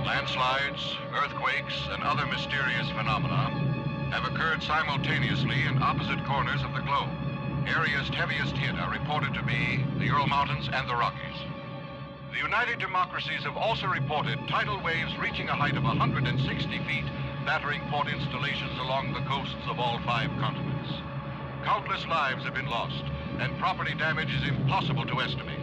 Landslides, earthquakes, and other mysterious phenomena have occurred simultaneously in opposite corners of the globe. Areas heaviest hit are reported to be the Ural Mountains and the Rockies. The United Democracies have also reported tidal waves reaching a height of 160 feet, battering port installations along the coasts of all 5 continents. Countless lives have been lost, and property damage is impossible to estimate.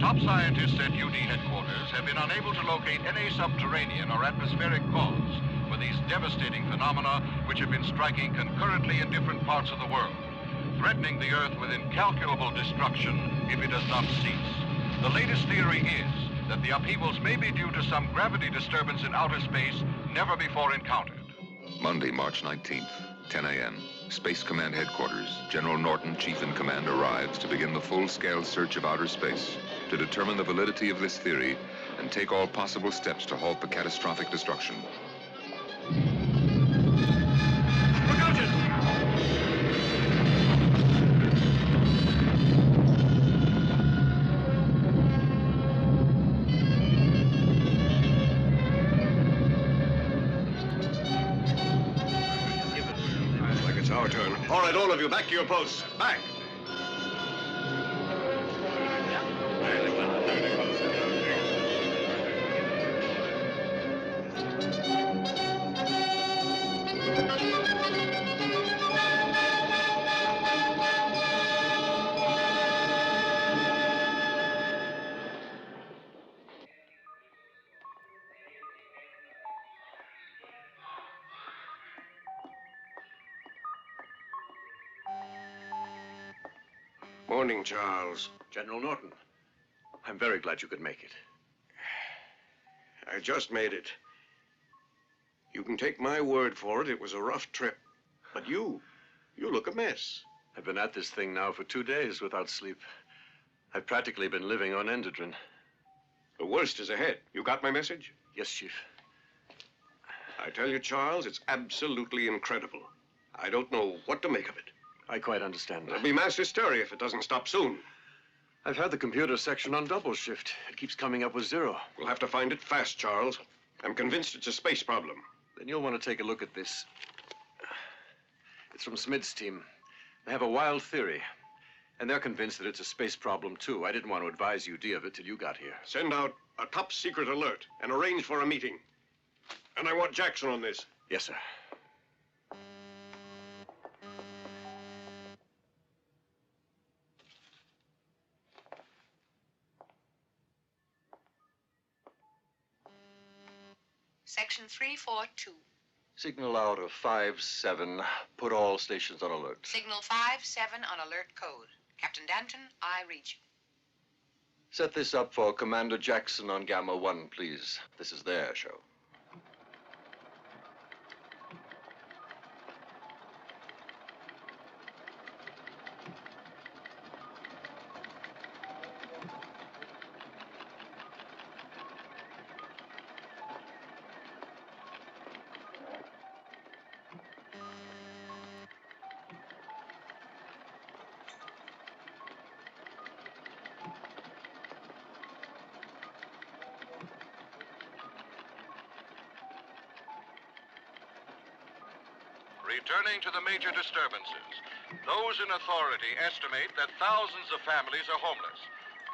Top scientists at UD headquarters have been unable to locate any subterranean or atmospheric cause for these devastating phenomena which have been striking concurrently in different parts of the world, threatening the Earth with incalculable destruction if it does not cease. The latest theory is that the upheavals may be due to some gravity disturbance in outer space never before encountered. Monday, March 19th, 10 a.m. Space Command Headquarters. General Norton, Chief in Command, arrives to begin the full-scale search of outer space to determine the validity of this theory and take all possible steps to halt the catastrophic destruction. Our turn. All right, all of you, back to your posts. Back! Morning, Charles. General Norton, I'm very glad you could make it. I just made it. You can take my word for it, it was a rough trip. But you look a mess. I've been at this thing now for 2 days without sleep. I've practically been living on Endodrin. The worst is ahead. You got my message? Yes, Chief. I tell you, Charles, it's absolutely incredible. I don't know what to make of it. I quite understand that. There'll be mass hysteria if it doesn't stop soon. I've had the computer section on double shift. It keeps coming up with 0. We'll have to find it fast, Charles. I'm convinced it's a space problem. Then you'll want to take a look at this. It's from Smid's team. They have a wild theory, and they're convinced that it's a space problem, too. I didn't want to advise UD of it till you got here. Send out a top-secret alert and arrange for a meeting. And I want Jackson on this. Yes, sir. Section 342. Signal out of 5-7. Put all stations on alert. Signal 5-7 on alert code. Captain Danton, I read you. Set this up for Commander Jackson on Gamma 1, please. This is their show. Returning to the major disturbances, those in authority estimate that thousands of families are homeless.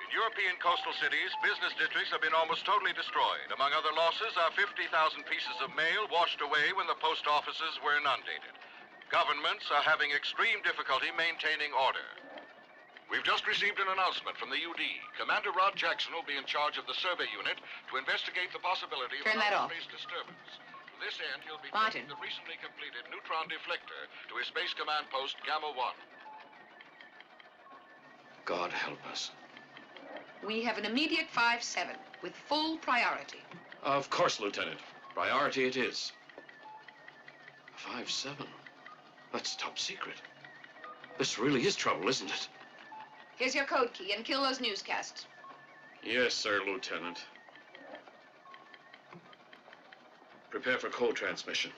In European coastal cities, business districts have been almost totally destroyed. Among other losses are 50,000 pieces of mail washed away when the post offices were inundated. Governments are having extreme difficulty maintaining order. We've just received an announcement from the UD. Commander Rod Jackson will be in charge of the survey unit to investigate the possibility of Turn that off. space disturbance. To this end, he'll be Martin. taking the recently completed neutron deflector to his Space Command post, Gamma 1. God help us. We have an immediate 5-7 with full priority. Of course, Lieutenant. Priority it is. 5-7? That's top secret. This really is trouble, isn't it? Here's your code key and kill those newscasts. Yes, sir, Lieutenant. Prepare for code transmission.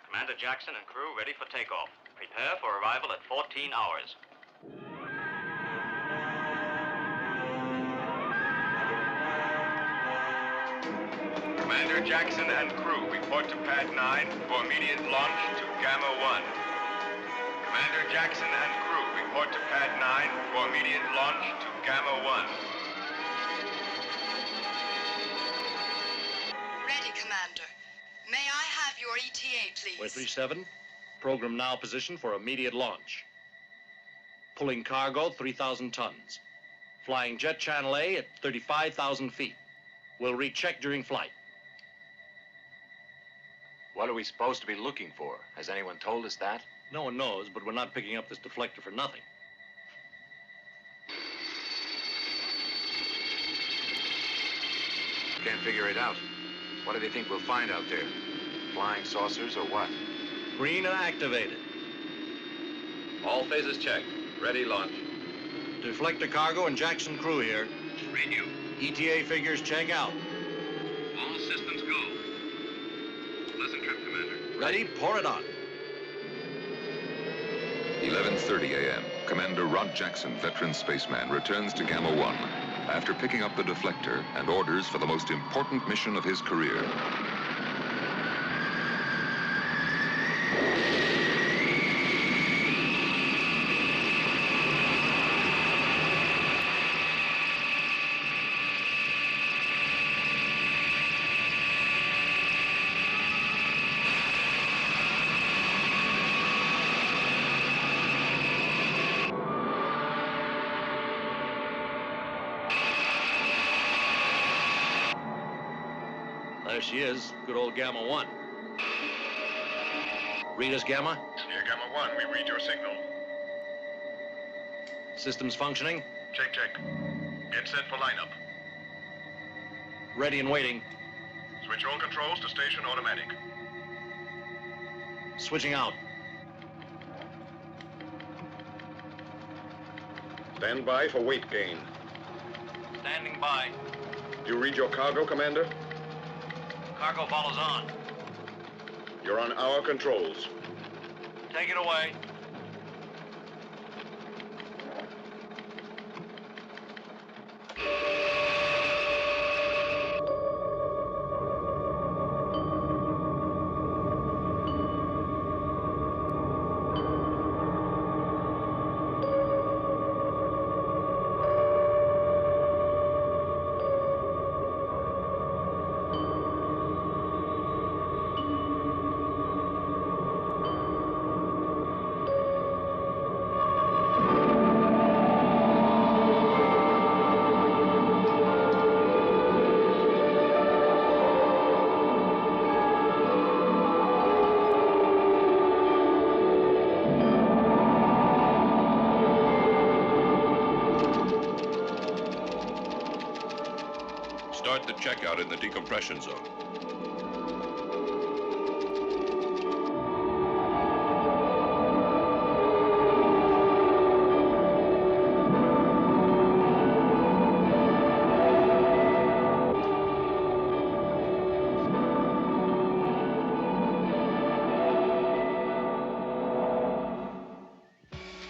Commander Jackson and crew ready for takeoff. Prepare for arrival at 14 hours. Commander Jackson and crew report to Pad 9 for immediate launch to Gamma 1. Commander Jackson and crew report to Pad 9 for immediate launch to Gamma 1. Ready, Commander. May I have your ETA, please? Way 37, program now position for immediate launch. Pulling cargo 3,000 tons. Flying jet channel A at 35,000 feet. We'll recheck during flight. What are we supposed to be looking for? Has anyone told us that? No one knows, but we're not picking up this deflector for nothing. Can't figure it out. What do they think we'll find out there? Flying saucers or what? Green and activated. All phases checked. Ready, launch. Deflector cargo and Jackson crew here. Radio. ETA figures check out. All systems go. Pleasant trip, Commander. Ready? Pour it on. 11:30 a.m. Commander Rod Jackson, veteran spaceman, returns to Gamma 1 after picking up the deflector and orders for the most important mission of his career. There she is, good old Gamma 1. Read us, Gamma. Here, Gamma 1, we read your signal. Systems functioning. Check. Get set for lineup. Ready and waiting. Switch all controls to station automatic. Switching out. Stand by for weight gain. Standing by. You read your cargo, Commander? Cargo follows on. You're on our controls. Take it away. Start the checkout in the decompression zone.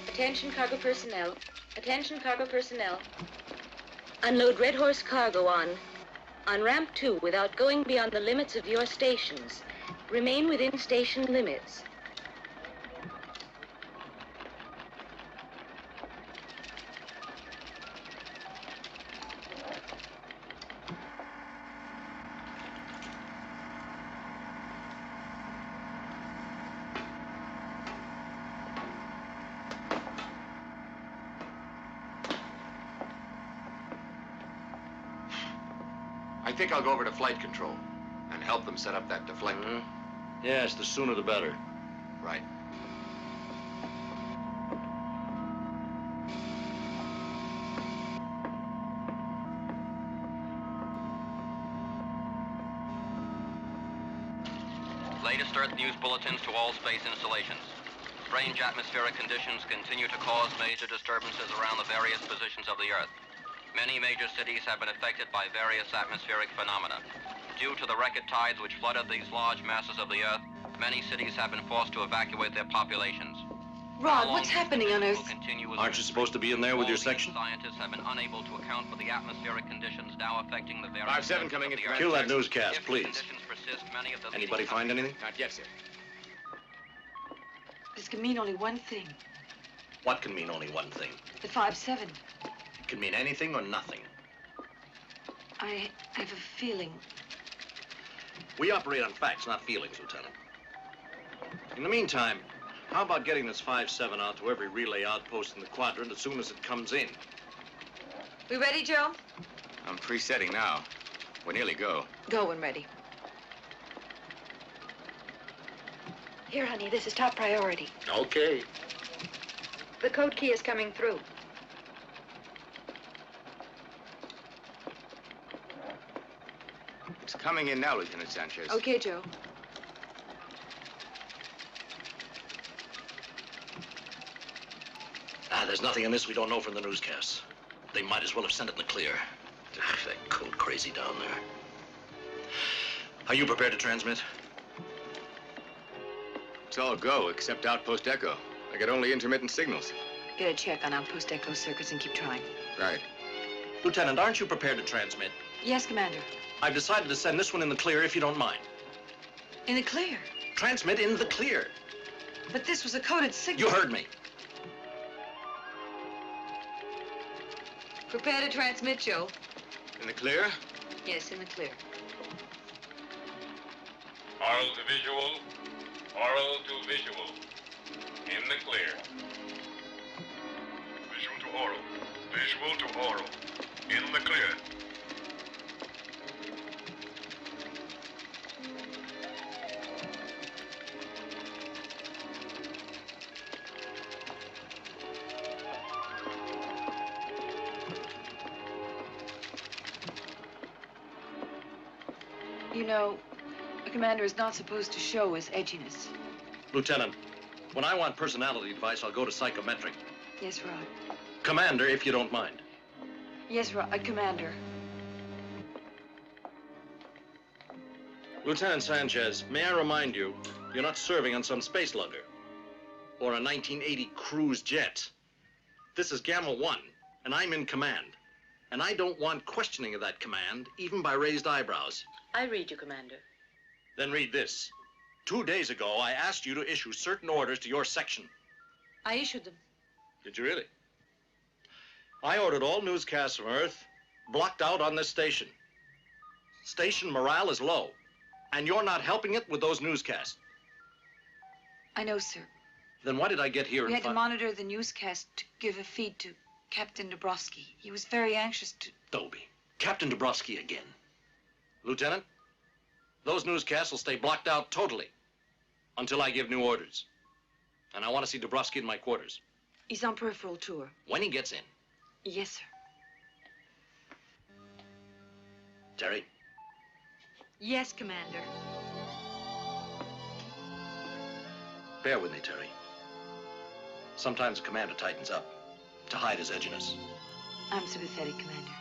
Attention cargo personnel. Attention cargo personnel. Unload Red Horse cargo on ramp 2 without going beyond the limits of your stations. Remain within station limits. I think I'll go over to flight control and help them set up that deflector. Yes, the sooner the better. Right. Latest Earth news bulletins to all space installations. Strange atmospheric conditions continue to cause major disturbances around the various positions of the Earth. Many major cities have been affected by various atmospheric phenomena. Due to the record tides which flooded these large masses of the Earth, many cities have been forced to evacuate their populations. Rod, what's happening on Earth? Aren't you supposed to be in there with your section? Scientists have been unable to account for the atmospheric conditions now affecting the various... 5-7 coming in. Kill that newscast, please. Conditions persist, many of the Anybody find anything? Not yet, sir. This can mean only one thing. What can mean only one thing? The 5-7. It can mean anything or nothing. I have a feeling. We operate on facts, not feelings, Lieutenant. In the meantime, how about getting this 5-7 out to every relay outpost in the quadrant as soon as it comes in? We ready, Joe? I'm presetting now. We're nearly go. Go when ready. Here, honey, this is top priority. Okay. The code key is coming through. It's coming in now, Lieutenant Sanchez. Okay, Joe. There's nothing in this we don't know from the newscasts. They might as well have sent it in the clear. That code crazy down there. Are you prepared to transmit? It's all go, except Outpost Echo. I get only intermittent signals. Get a check on Outpost Echo circuits and keep trying. Right. Lieutenant, aren't you prepared to transmit? Yes, Commander. I've decided to send this one in the clear if you don't mind. In the clear? Transmit in the clear. But this was a coded signal. You heard me. Prepare to transmit, Joe. In the clear? Yes, in the clear. Oral to visual. Oral to visual. In the clear. Visual to oral. Visual to oral. In the clear. You know, a commander is not supposed to show his edginess. Lieutenant, when I want personality advice, I'll go to psychometric. Yes, Rod. Commander, if you don't mind. Yes, Rod, Commander. Lieutenant Sanchez, may I remind you, you're not serving on some space lugger or a 1980 cruise jet. This is Gamma 1, and I'm in command. And I don't want questioning of that command, even by raised eyebrows. I read you, Commander. Then read this. 2 days ago, I asked you to issue certain orders to your section. I issued them. Did you really? I ordered all newscasts from Earth blocked out on this station. Station morale is low, and you're not helping it with those newscasts. I know, sir. Then why did I get here We had to monitor the newscast to give a feed to Captain Dabrowski. He was very anxious to... Dolby. Captain Dabrowski again. Lieutenant, those newscasts will stay blocked out totally until I give new orders. And I want to see Dabrowski in my quarters. He's on peripheral tour. When he gets in. Yes, sir. Terry? Yes, Commander. Bear with me, Terry. Sometimes the commander tightens up to hide his edginess. I'm sympathetic, Commander.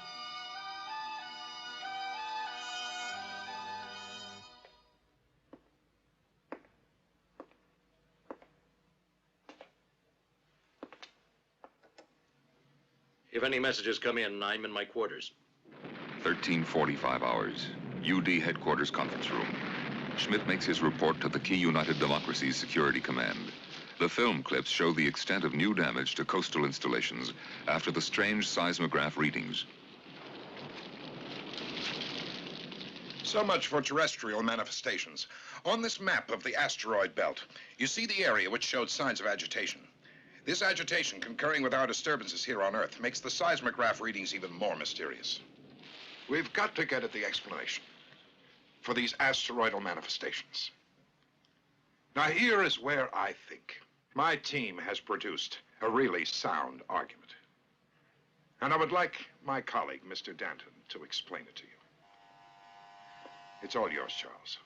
If any messages come in, I'm in my quarters. 13:45 hours. UD headquarters conference room. Schmidt makes his report to the key United Democracies Security Command. The film clips show the extent of new damage to coastal installations after the strange seismograph readings. So much for terrestrial manifestations. On this map of the asteroid belt, you see the area which showed signs of agitation. This agitation, concurring with our disturbances here on Earth, makes the seismograph readings even more mysterious. We've got to get at the explanation for these asteroidal manifestations. Now, here is where I think my team has produced a really sound argument. And I would like my colleague, Mr. Danton, to explain it to you. It's all yours, Charles.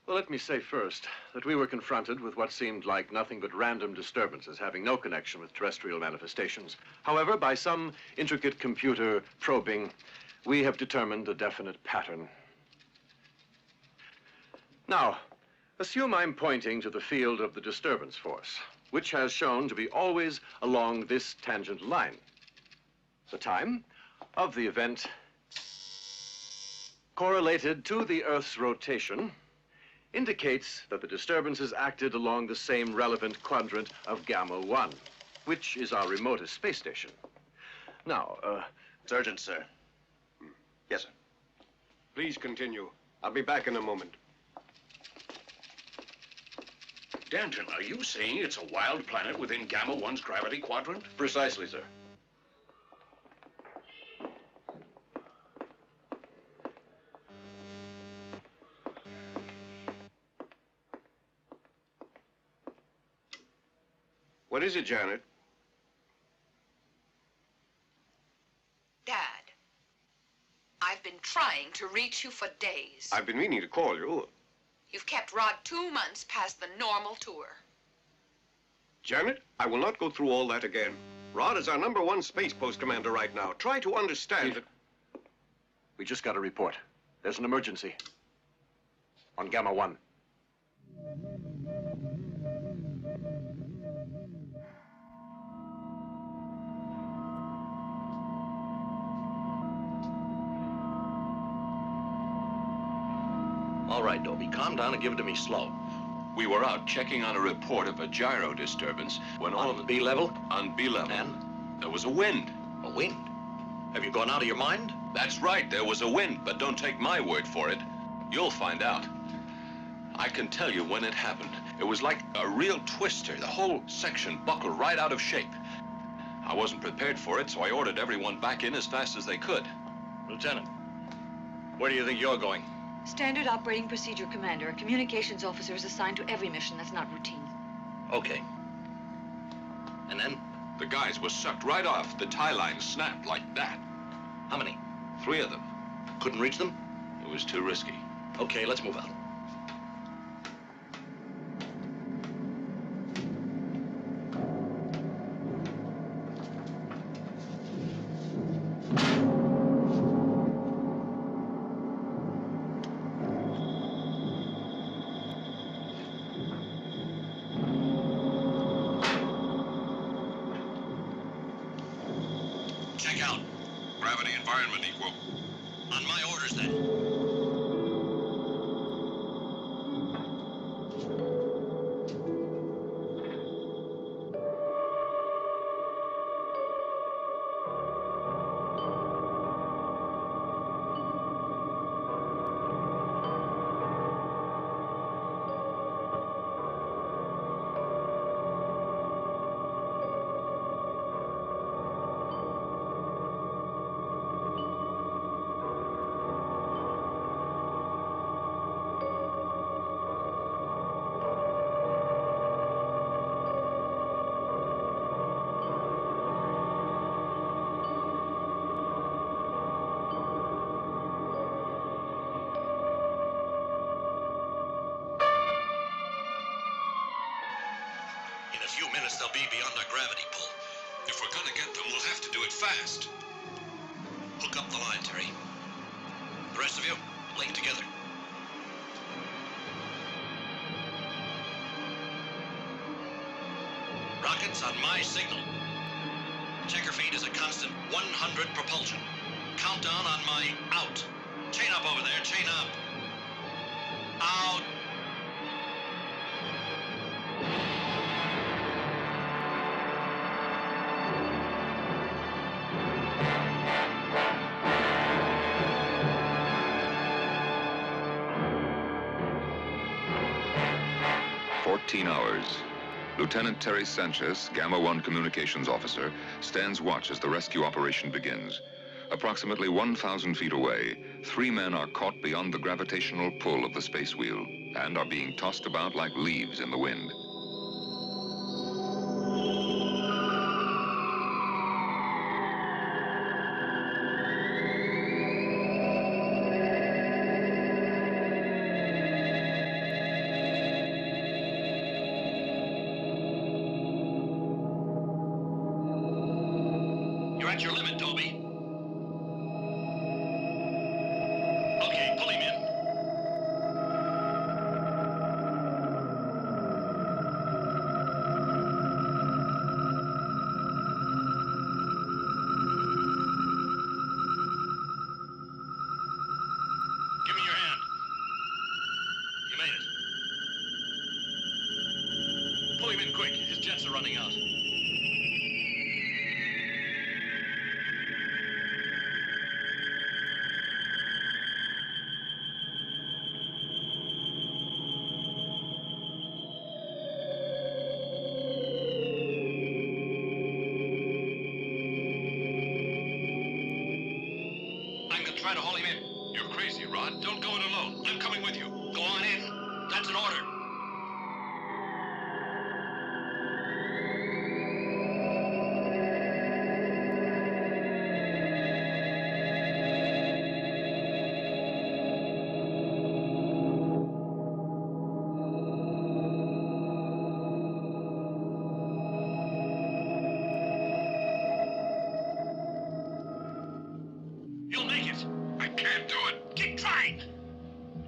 Well, let me say first that we were confronted with what seemed like nothing but random disturbances having no connection with terrestrial manifestations. However, by some intricate computer probing, we have determined a definite pattern. Now, assume I'm pointing to the field of the disturbance force. which has shown to be always along this tangent line. The time of the event correlated to the Earth's rotation indicates that the disturbances acted along the same relevant quadrant of Gamma 1, which is our remotest space station. Now, Sergeant, sir. Yes, sir. Please continue. I'll be back in a moment. Danton, are you saying it's a wild planet within Gamma 1's gravity quadrant? Precisely, sir. What is it, Janet? Dad, I've been trying to reach you for days. I've been meaning to call you. You've kept Rod 2 months past the normal tour. Janet, I will not go through all that again. Rod is our #1 Space Post commander right now. Try to understand that... we just got a report. There's an emergency on Gamma 1. All right, Dobie, calm down and give it to me slow. We were out checking on a report of a gyro disturbance when all of it... B level? On B level. And? There was a wind. A wind? Have you gone out of your mind? That's right, there was a wind, but don't take my word for it. You'll find out. I can tell you when it happened. It was like a real twister. The whole section buckled right out of shape. I wasn't prepared for it, so I ordered everyone back in as fast as they could. Lieutenant, where do you think you're going? Standard operating procedure, Commander. A communications officer is assigned to every mission that's not routine. Okay. And then? The guys were sucked right off. The tie lines snapped like that. How many? 3 of them. Couldn't reach them? It was too risky. Okay, let's move out. Check out. Gravity environment equal. On my orders, then. In a few minutes, they'll be beyond our gravity pull. If we're gonna get them, we'll have to do it fast. Hook up the line, Terry. The rest of you, link together. Rockets on my signal. Checker feed is a constant 100 propulsion. Countdown on my out. Chain up over there, chain up. Out. Hours. Lieutenant Terry Sanchez, Gamma 1 communications officer, stands watch as the rescue operation begins. Approximately 1,000 feet away, 3 men are caught beyond the gravitational pull of the space wheel and are being tossed about like leaves in the wind. You're at your limit, Toby. Okay, pull him in. I'm gonna try to haul him in. You're crazy, Rod. Don't go it alone. I'm coming with you. Go on in. That's an order. You'll make it. I can't do it. Keep trying.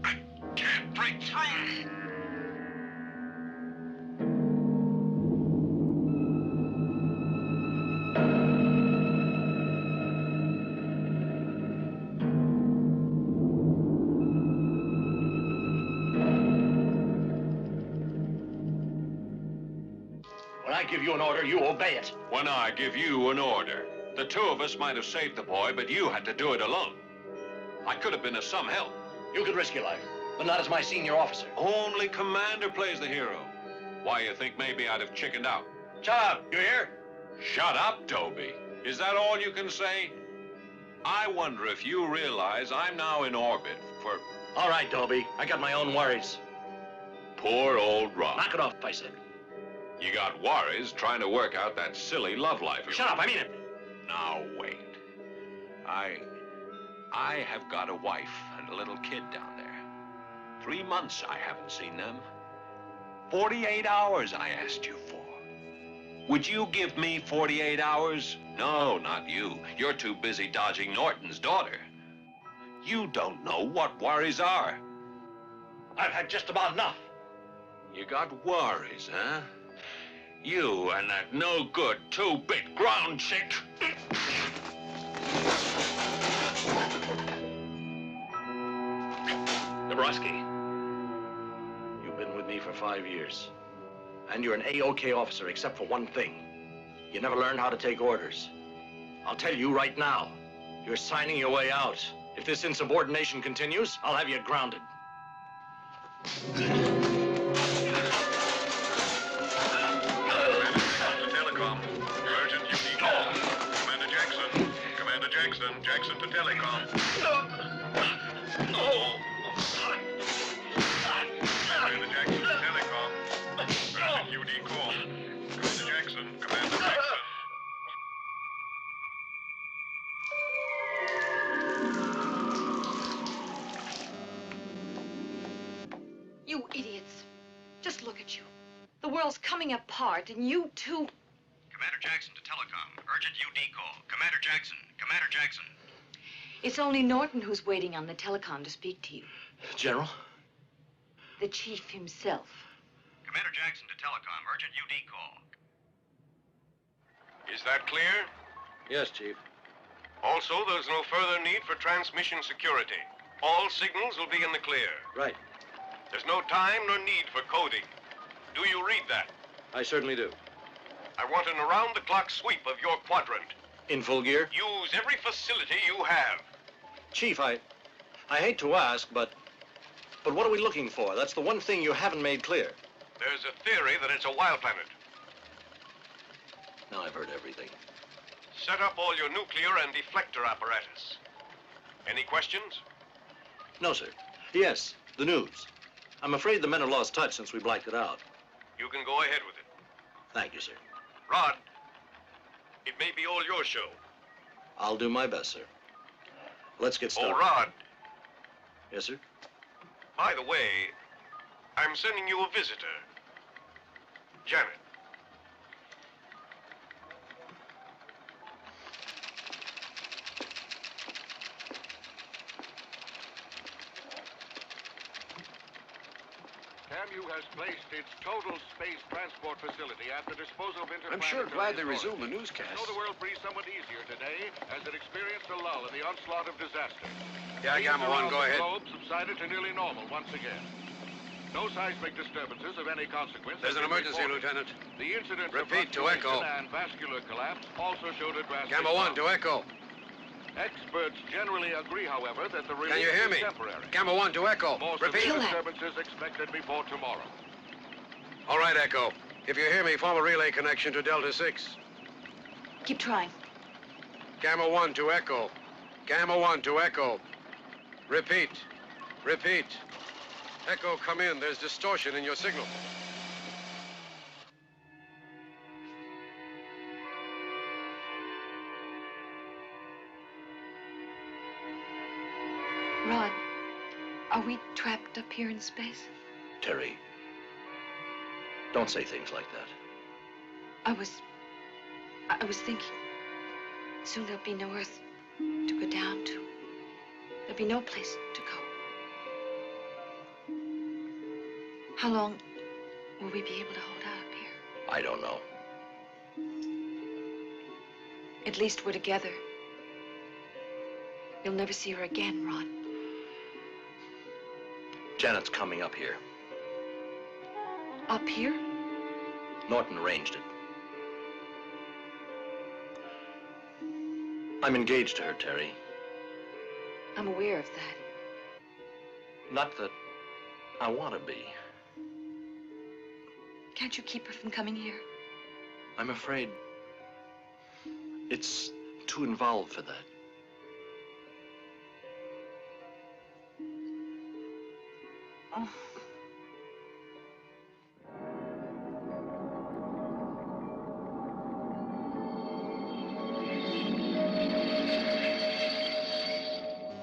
I can't break through. When I give you an order, you obey it. When I give you an order, the two of us might have saved the boy, but you had to do it alone. I could have been of some help. You could risk your life, but not as my senior officer. Only Commander plays the hero. Why, you think maybe I'd have chickened out? Shut up, you hear? Shut up, Toby. Is that all you can say? I wonder if you realize I'm now in orbit for... All right, Dobie. I got my own worries. Poor old Rob. Knock it off, I said. You got worries trying to work out that silly love life. Shut up, I mean it. Now, wait. I have got a wife and a little kid down there. 3 months I haven't seen them. 48 hours I asked you for. Would you give me 48 hours? No, not you. You're too busy dodging Norton's daughter. You don't know what worries are. I've had just about enough. You got worries, huh? You and that no-good two-bit ground chick. Dabrowski, you've been with me for 5 years. And you're an A-OK officer, except for one thing. You never learned how to take orders. I'll tell you right now, you're signing your way out. If this insubordination continues, I'll have you grounded. Telecom. Urgent duty call. Commander Jackson. Commander Jackson. Jackson to Telecom. Commander Jackson to Telecom. Urgent duty call. Commander Jackson. Commander Jackson. You idiots. Just look at you. The world's coming apart, and you two... Commander Jackson to Telecom. Urgent UD call. Commander Jackson. Commander Jackson. It's only Norton who's waiting on the telecom to speak to you. General? The chief himself. Commander Jackson to Telecom. Urgent UD call. Is that clear? Yes, Chief. Also, there's no further need for transmission security. All signals will be in the clear. Right. There's no time nor need for coding. Do you read that? I certainly do. I want an around-the-clock sweep of your quadrant. In full gear? Use every facility you have. Chief, I hate to ask, but what are we looking for? That's the one thing you haven't made clear. There's a theory that it's a wild planet. Now I've heard everything. Set up all your nuclear and deflector apparatus. Any questions? No, sir. Yes, the news. I'm afraid the men have lost touch since we blacked it out. You can go ahead with it. Thank you, sir. Rod, it may be all your show. I'll do my best, sir. Let's get started. Oh, Rod. Yes, sir? By the way, I'm sending you a visitor. Janet. TAMU has placed its total space transport facility at the disposal of I'm sure glad they interplanetary resumed the authorities. newscast. I know the world breathed somewhat easier today as it experienced a lull in the onslaught of disaster. Yeah, Gamma 1, go ahead. The globe subsided to nearly normal once again. No seismic disturbances of any consequence. There's an have been emergency, reported. Lieutenant. The incident Repeat, of to echo. and vascular collapse also showed a drastic Gamma 1, to echo. Experts generally agree, however, that the relief Can you hear is me? temporary. Gamma 1, to echo. More Repeat. severe disturbances expected before tomorrow. All right, Echo. If you hear me, form a relay connection to Delta 6. Keep trying. Gamma 1 to Echo. Gamma 1 to Echo. Repeat. Repeat. Echo, come in. There's distortion in your signal. Rod, are we trapped up here in space? Terry, don't say things like that. I was thinking, soon there'll be no Earth to go down to. There'll be no place to go. How long will we be able to hold out up here? I don't know. At least we're together. You'll never see her again, Rod. Janet's coming up here. Up here? Norton arranged it. I'm engaged to her, Terry. I'm aware of that. Not that I want to be. Can't you keep her from coming here? I'm afraid it's too involved for that. Oh.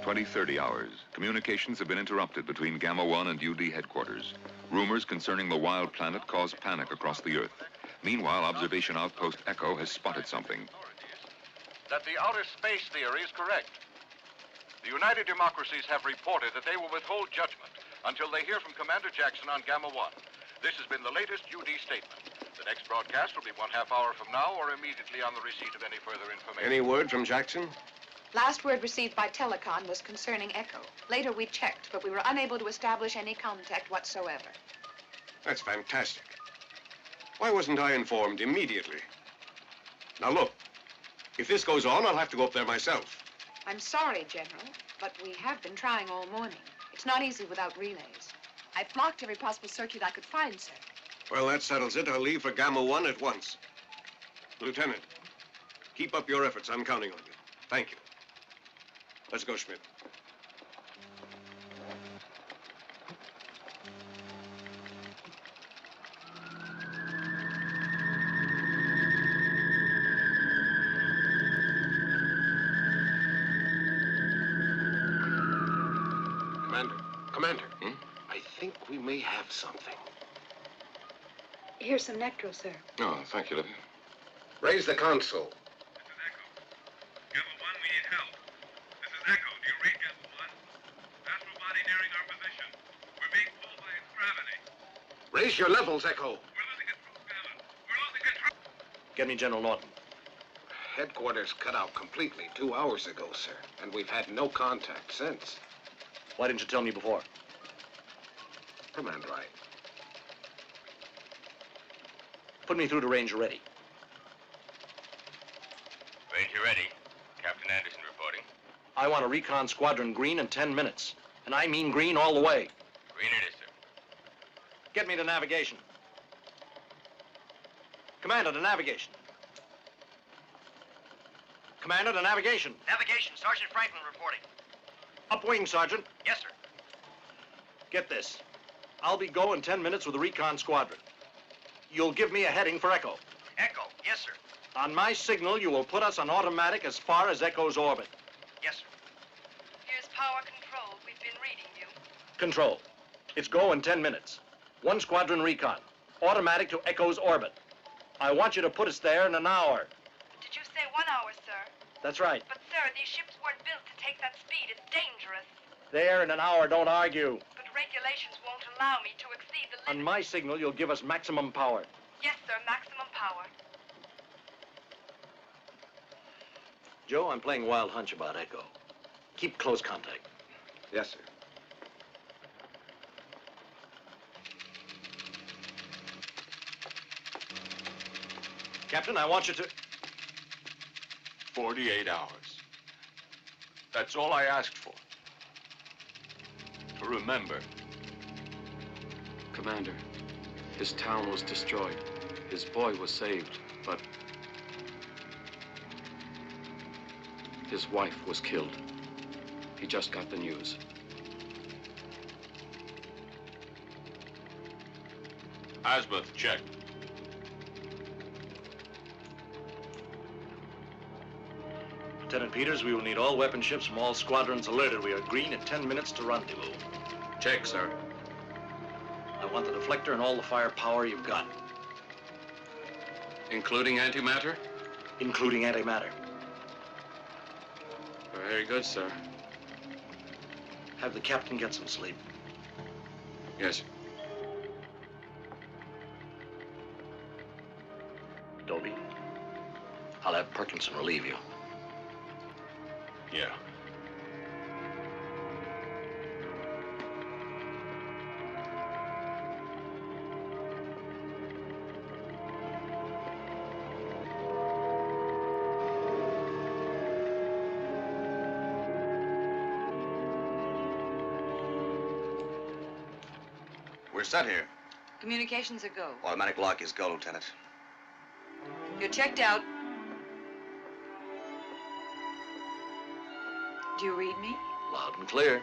"20-30 hours. Communications have been interrupted between Gamma 1 and UD headquarters. Rumors concerning the wild planet cause panic across the Earth. Meanwhile, observation outpost Echo has spotted something. That the outer space theory is correct. The United Democracies have reported that they will withhold judgment until they hear from Commander Jackson on Gamma 1. This has been the latest UD statement. The next broadcast will be 1/2 hour from now or immediately on the receipt of any further information. Any word from Jackson? Last word received by Telecon was concerning Echo. Later we checked, but we were unable to establish any contact whatsoever. That's fantastic. Why wasn't I informed immediately? Now look, if this goes on, I'll have to go up there myself. I'm sorry, General, but we have been trying all morning. It's not easy without relays. I've blocked every possible circuit I could find, sir. Well, that settles it. I'll leave for Gamma 1 at once. Lieutenant, keep up your efforts. I'm counting on you. Thank you. Let's go, Schmidt. Commander, I think we may have something. Here's some Nectro, sir. Oh, thank you, Livia. Raise the console. Gamma 1, we need help. This is Echo. Do you read Gamma 1? Astral body nearing our position. We're being pulled by its gravity. Raise your levels, Echo. We're losing control, Gamma. We're losing control. Get me General Norton. Headquarters cut out completely 2 hours ago, sir, and we've had no contact since. Why didn't you tell me before? Commander, Put me through to Ranger Ready. Ranger ready. Captain Anderson reporting. I want a recon squadron green in 10 minutes. And I mean green all the way. Green it is, sir. Get me to navigation. Commander, to navigation. Commander, to navigation. Navigation, Sergeant Franklin reporting. Upwing, Sergeant. Yes, sir. Get this. I'll be go in 10 minutes with the recon squadron. You'll give me a heading for Echo. Echo, yes, sir. On my signal, you will put us on automatic as far as Echo's orbit. Yes, sir. Here's power control. We've been reading you. Control. It's go in 10 minutes. 1 squadron recon. Automatic to Echo's orbit. I want you to put us there in an hour. Did you say 1 hour, sir? That's right. But, sir, these ships weren't built to take that speed. It's dangerous. There in an hour, don't argue. But regulations won't allow me to exceed the limit. On my signal, you'll give us maximum power. Yes, sir, maximum power. Joe, I'm playing wild hunch about Echo. Keep close contact. Yes, sir. Captain, I want you to... 48 hours. That's all I asked for. To remember. Commander, his town was destroyed. His boy was saved, but his wife was killed. He just got the news. Azimuth, check. Lieutenant Peters, we will need all weapon ships from all squadrons alerted. We are green in 10 minutes to rendezvous. Check, sir. I want the deflector and all the firepower you've got. Including antimatter? Including antimatter. Very good, sir. Have the captain get some sleep. Yes. Dobie, I'll have Perkinson relieve you. Yeah. We're set here. Communications are go. Automatic lock is go, Lieutenant. You're checked out. Do you read me? Loud and clear.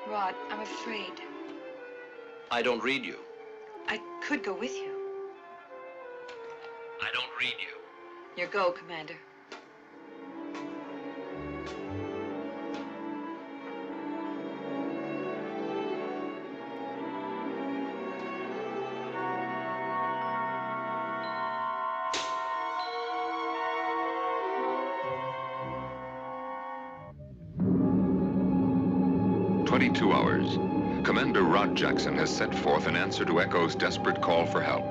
Rod, I'm afraid. I don't read you. I could go with you. I don't read you. Your go, Commander. Hours. Commander Rod Jackson has set forth an answer to Echo's desperate call for help.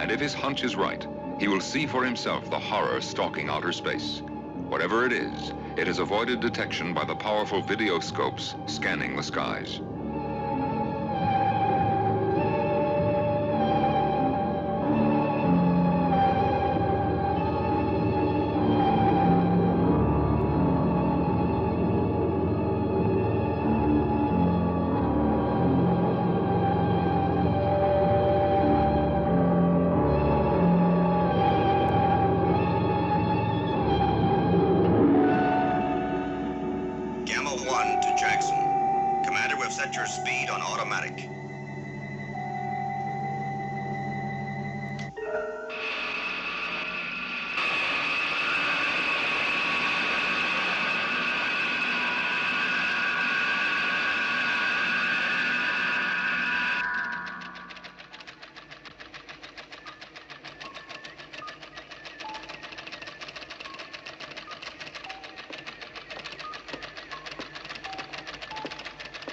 And if his hunch is right, he will see for himself the horror stalking outer space. Whatever it is, it has avoided detection by the powerful video scopes scanning the skies.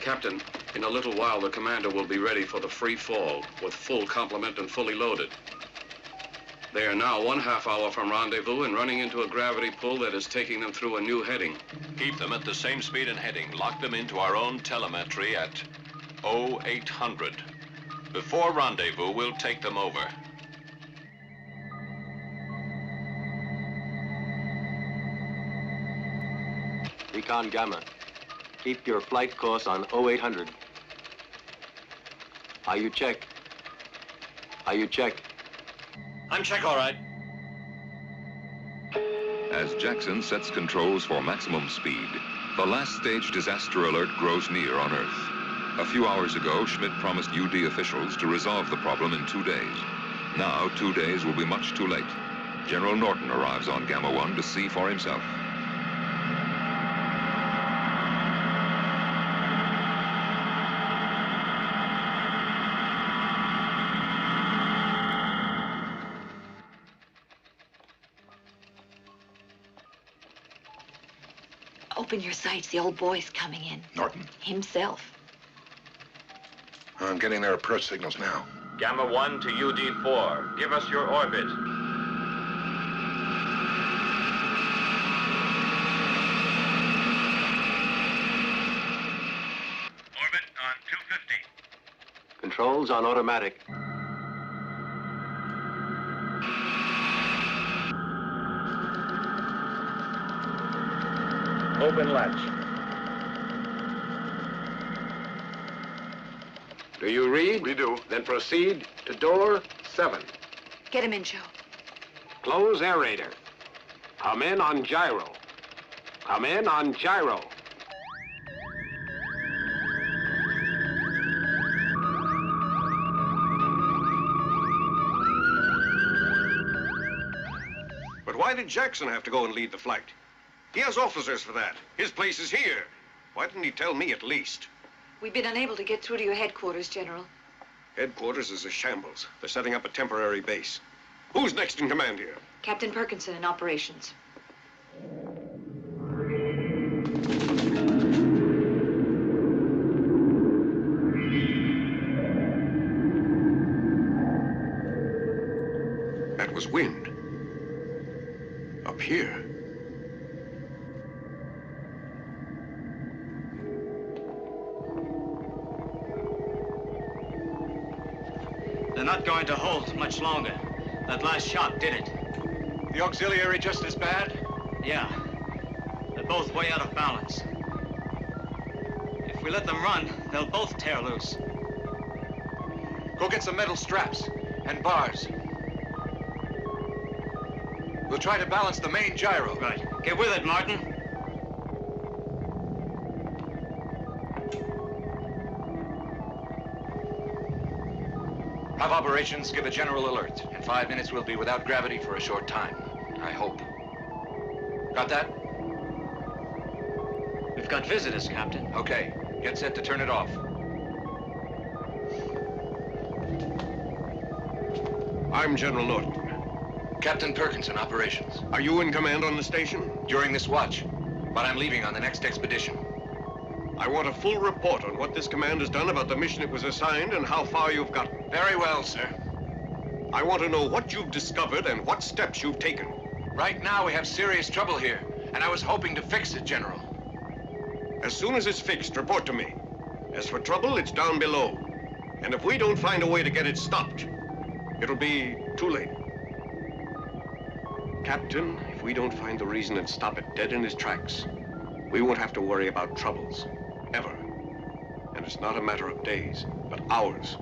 Captain, in a little while the commander will be ready for the free fall with full complement and fully loaded. They are now 1/2 hour from rendezvous and running into a gravity pull that is taking them through a new heading. Keep them at the same speed and heading. Lock them into our own telemetry at 0800. Before rendezvous, we'll take them over. Recon Gamma. Keep your flight course on 0800. Are you check? Are you check? I'm check, all right. As Jackson sets controls for maximum speed, the last stage disaster alert grows near on Earth. A few hours ago, Schmidt promised UD officials to resolve the problem in 2 days. Now, 2 days will be much too late. General Norton arrives on Gamma 1 to see for himself. Open your sights. The old boy's coming in. Norton? Himself. I'm getting their approach signals now. Gamma 1 to UD4. Give us your orbit. Orbit on 250. Controls on automatic. Open latch. Do you read? We do. Then proceed to door 7. Get him in, Joe. Close aerator. Come in on gyro. Come in on gyro. But why did Jackson have to go and lead the flight? He has officers for that. His place is here. Why didn't he tell me at least? We've been unable to get through to your headquarters, General. Headquarters is a shambles. They're setting up a temporary base. Who's next in command here? Captain Perkinson in operations. That was wind. Up here. They're not going to hold much longer. That last shot did it. The auxiliary just as bad? Yeah. They're both way out of balance. If we let them run, they'll both tear loose. Go get some metal straps and bars. We'll try to balance the main gyro. Right. Get with it, Martin. Have operations give a general alert. In 5 minutes, we'll be without gravity for a short time. I hope. Got that? We've got visitors, Captain. Okay. Get set to turn it off. I'm General Norton. Captain Perkinson, operations. Are you in command on the station? During this watch. But I'm leaving on the next expedition. I want a full report on what this command has done about the mission it was assigned and how far you've gotten. Very well, sir. I want to know what you've discovered and what steps you've taken. Right now, we have serious trouble here, and I was hoping to fix it, General. As soon as it's fixed, report to me. As for trouble, it's down below. And if we don't find a way to get it stopped, it'll be too late. Captain, if we don't find the reason and stop it dead in his tracks, we won't have to worry about troubles. Ever. And it's not a matter of days, but hours.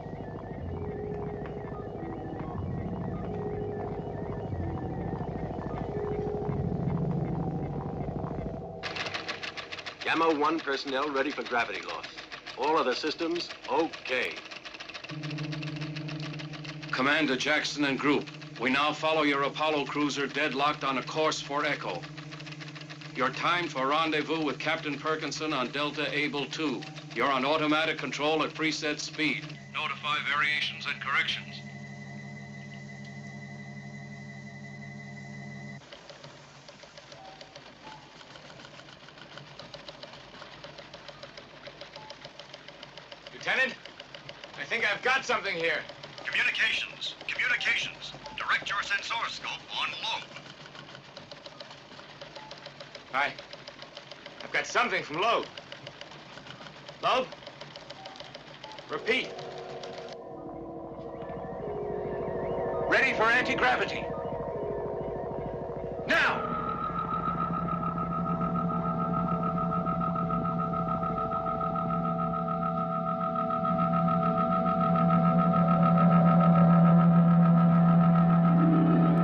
Gamma 1 personnel ready for gravity loss. All other systems, okay. Commander Jackson and group, we now follow your Apollo cruiser deadlocked on a course for Echo. Your time for rendezvous with Captain Perkinson on Delta Able 2. You're on automatic control at preset speed. Notify variations and corrections. Lieutenant, I think I've got something here. Communications. Communications. Direct your sensorscope on Loeb. I've got something from Loeb. Loeb? Repeat. Ready for anti-gravity. Now!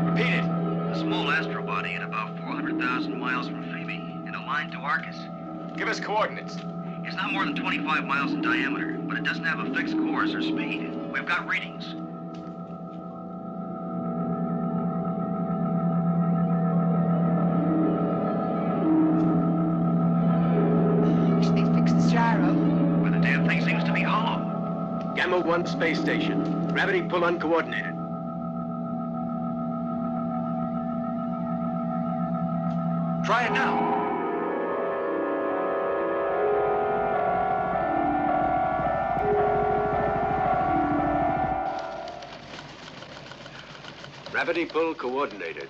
Repeat it. A small astrobody at about 400,000 miles from Phoebe in a line to Arcus. Give us coordinates. It's not more than 25 miles in diameter, but it doesn't have a fixed course or speed. We've got readings. They fixed the gyro. But the damn thing seems to be hollow. Gamma 1 space station. Gravity pull uncoordinated. Try it now. Gravity pull coordinated.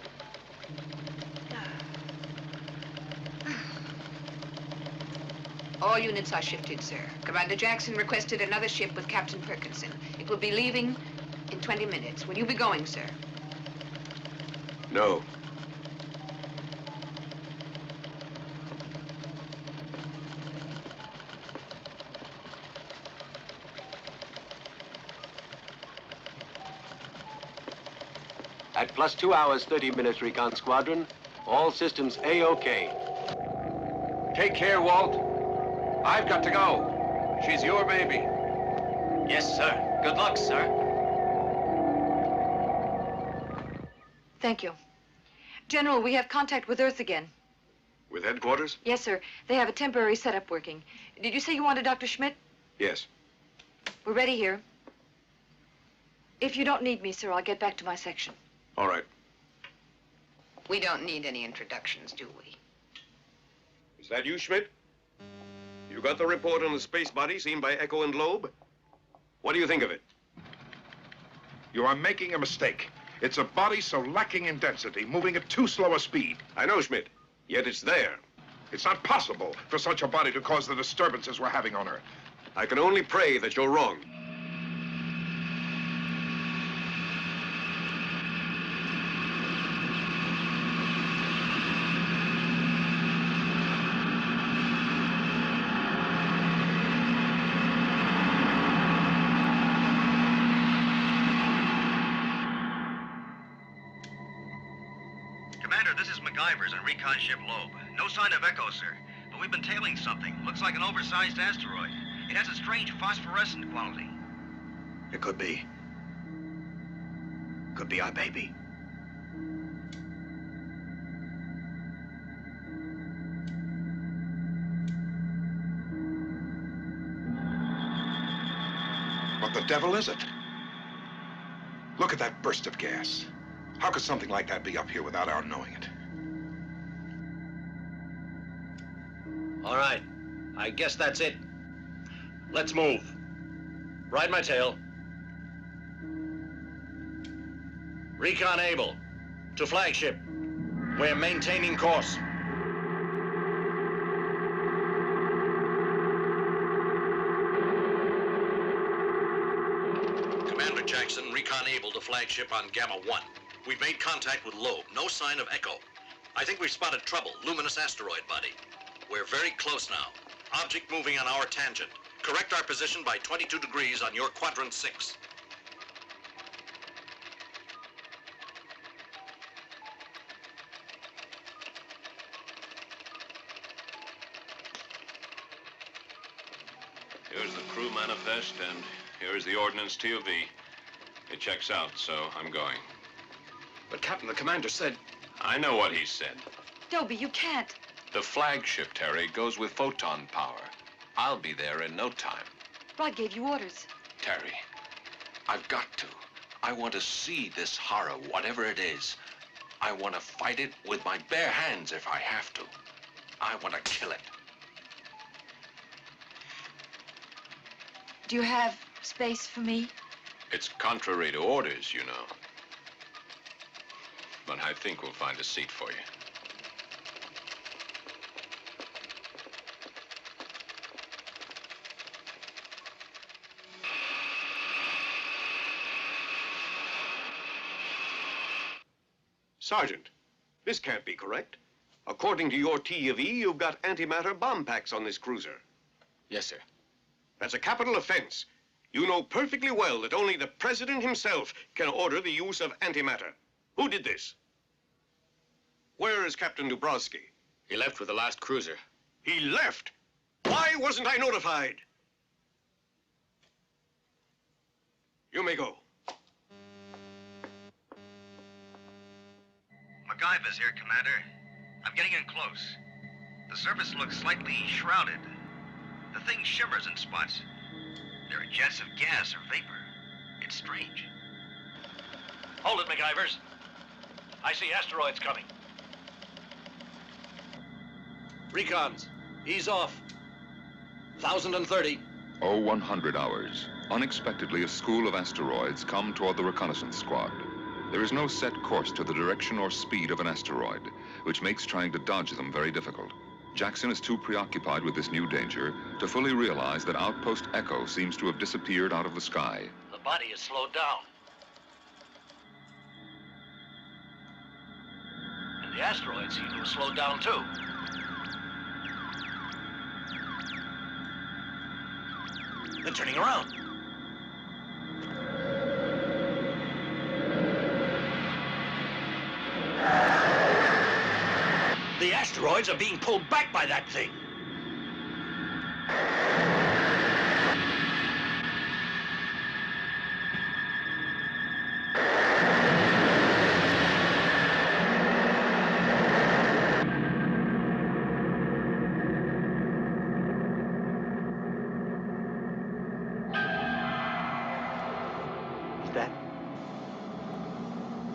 All units are shifted, sir. Commander Jackson requested another ship with Captain Perkinson. It will be leaving in 20 minutes. Will you be going, sir? No. At plus 2 hours, 30 minutes, Recon Squadron. All systems A-OK. Take care, Walt. I've got to go. She's your baby. Yes, sir. Good luck, sir. Thank you. General, we have contact with Earth again. With headquarters? Yes, sir. They have a temporary setup working. Did you say you wanted Dr. Schmidt? Yes. We're ready here. If you don't need me, sir, I'll get back to my section. All right. We don't need any introductions, do we? Is that you, Schmidt? You got the report on the space body seen by Echo and Loeb? What do you think of it? You are making a mistake. It's a body so lacking in density, moving at too slow a speed. I know, Schmidt. Yet it's there. It's not possible for such a body to cause the disturbances we're having on Earth. I can only pray that you're wrong. Commander, this is MacGyver's on recon ship Loeb. No sign of Echo, sir. But we've been tailing something. Looks like an oversized asteroid. It has a strange phosphorescent quality. It could be. Could be our baby. What the devil is it? Look at that burst of gas. How could something like that be up here without our knowing it? All right. I guess that's it. Let's move. Ride my tail. Recon Able. To flagship. We're maintaining course. Commander Jackson, Recon Able to flagship on Gamma 1. We've made contact with Loeb. No sign of Echo. I think we've spotted trouble. Luminous asteroid body. We're very close now. Object moving on our tangent. Correct our position by 22 degrees on your quadrant 6. Here's the crew manifest, and here's the ordnance TOV. It checks out, so I'm going. But, Captain, the commander said... I know what he said. Dobie, you can't. The flagship, Terry, goes with photon power. I'll be there in no time. Rod gave you orders. Terry, I've got to. I want to see this horror, whatever it is. I want to fight it with my bare hands if I have to. I want to kill it. Do you have space for me? It's contrary to orders, you know. But I think we'll find a seat for you. Sergeant, this can't be correct. According to your T of E, you've got antimatter bomb packs on this cruiser. Yes, sir. That's a capital offense. You know perfectly well that only the President himself can order the use of antimatter. Who did this? Where is Captain Dubrovsky? He left with the last cruiser. He left? Why wasn't I notified? You may go. MacGyver's here, Commander. I'm getting in close. The surface looks slightly shrouded. The thing shimmers in spots. There are jets of gas or vapor. It's strange. Hold it, MacGyvers. I see asteroids coming. Recons, ease off. 1,030. 0100 hours. Unexpectedly, a school of asteroids come toward the reconnaissance squad. There is no set course to the direction or speed of an asteroid, which makes trying to dodge them very difficult. Jackson is too preoccupied with this new danger to fully realize that Outpost Echo seems to have disappeared out of the sky. The body is slowed down. And the asteroids seem to have slowed down too. They're turning around. The asteroids are being pulled back by that thing.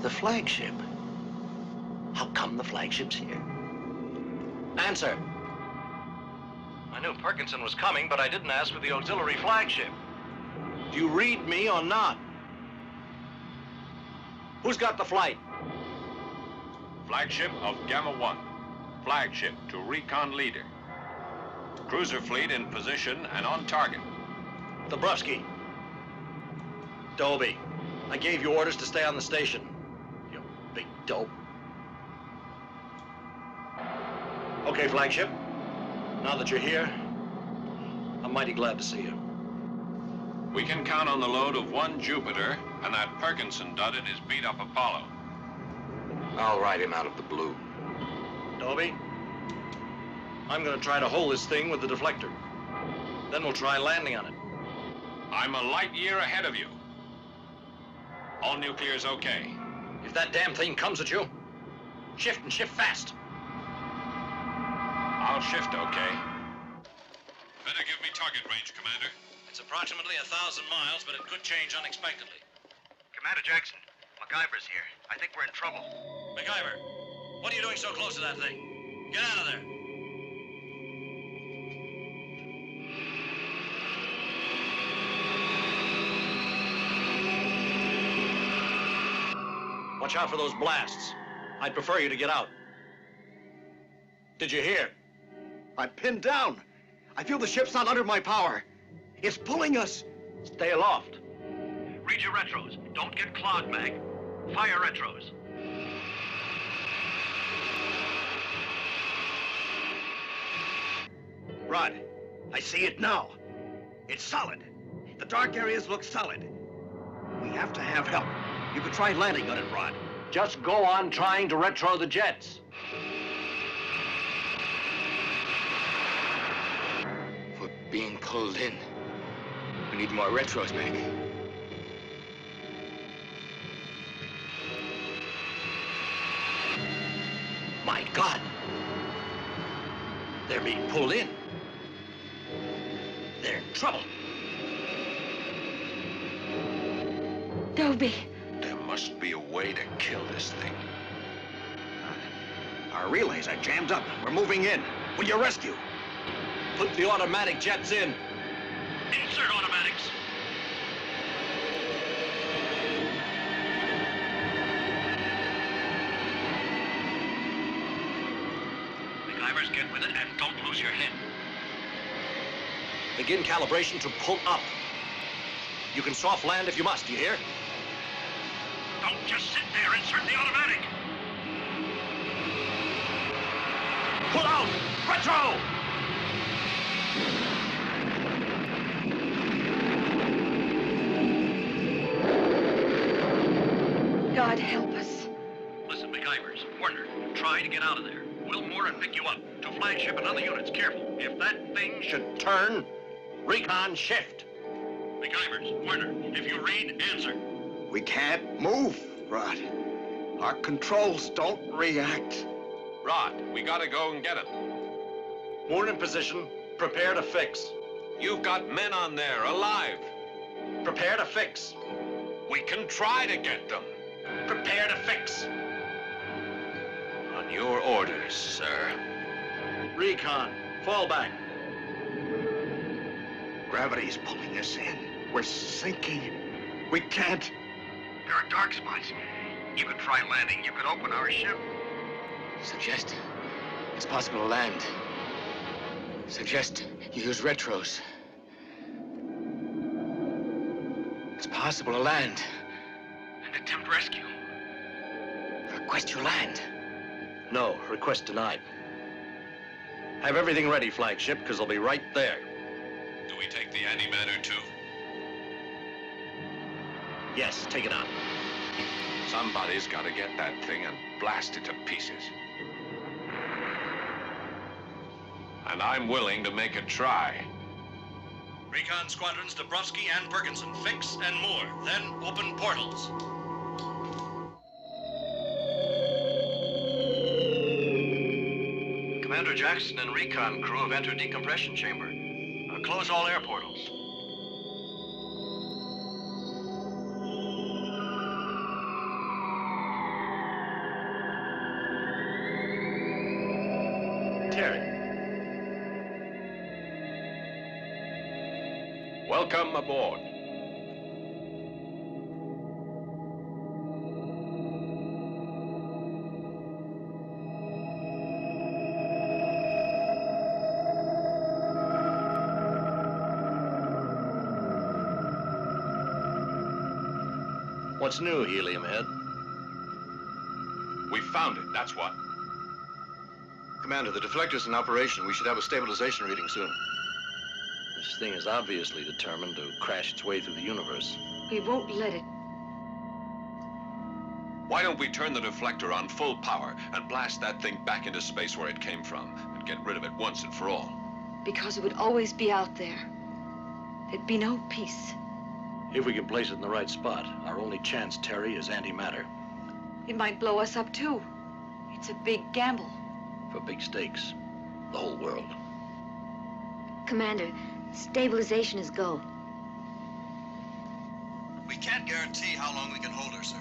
The flagship? How come the flagship's here? Answer. I knew Perkinson was coming, but I didn't ask for the auxiliary flagship. Do you read me or not? Who's got the flight? Flagship of Gamma 1. Flagship to recon leader. Cruiser fleet in position and on target. Dabrowski. Dobie, I gave you orders to stay on the station. You big dope. Okay, flagship. Now that you're here, I'm mighty glad to see you. We can count on the load of 1 Jupiter, and that Perkinson dudded is beat up Apollo. I'll ride him out of the blue. Dobie, I'm gonna try to hold this thing with the deflector. Then we'll try landing on it. I'm a light year ahead of you. All nuclear's okay. If that damn thing comes at you, shift and shift fast. I'll shift okay. Better give me target range, Commander. It's approximately 1,000 miles, but it could change unexpectedly. Commander Jackson, MacGyver's here. I think we're in trouble. MacGyver, what are you doing so close to that thing? Get out of there. Watch out for those blasts. I'd prefer you to get out. Did you hear? I'm pinned down. I feel the ship's not under my power. It's pulling us. Stay aloft. Read your retros. Don't get clogged, Mag. Fire retros. Rod, I see it now. It's solid. The dark areas look solid. We have to have help. You could try landing on it, Rod. Just go on trying to retro the jets. We're being pulled in. We need more retros, Meg. My God! They're being pulled in. They're in trouble. Dobie. There must be a way to kill this thing. Our relays are jammed up. We're moving in. Will you rescue? Put the automatic jets in. Insert automatics. MacGyver's, get with it and don't lose your head. Begin calibration to pull up. You can soft land if you must, do you hear? Don't just sit there. Insert the automatic. Pull out! Retro! God help us. Listen, MacGyver's, Warner, try to get out of there. We'll moor and pick you up. To flagship and other units, careful. If that thing Should turn, recon shift. MacGyver's, Warner, if you read, answer. We can't move, Rod. Our controls don't react. Rod, we gotta go and get him. Moor in position, prepare to fix. You've got men on there, alive. Prepare to fix. We can try to get them. Prepare to fix. On your orders, sir. Recon, fall back. Gravity's pulling us in. We're sinking. We can't. There are dark spots. You could try landing. You could open our ship. Suggest it's possible to land. Suggest you use retros. It's possible to land. And attempt rescue. Request you land. No, request denied. Have everything ready, flagship, because they'll be right there. Do we take the antimatter too? Yes, take it on. Somebody's got to get that thing and blast it to pieces. And I'm willing to make a try. Recon squadrons Dabrowski and Perkinson, fix and moor, then open portals. Commander Jackson and recon crew have entered decompression chamber. Close all air portals. Terry. Welcome aboard. What's new, Helium Head? We found it, that's what. Commander, the deflector's in operation. We should have a stabilization reading soon. This thing is obviously determined to crash its way through the universe. We won't let it. Why don't we turn the deflector on full power and blast that thing back into space where it came from and get rid of it once and for all? Because it would always be out there. There'd be no peace. If we can place it in the right spot, our only chance, Terry, is antimatter. It might blow us up, too. It's a big gamble. For big stakes. The whole world. Commander, stabilization is go. We can't guarantee how long we can hold her, sir.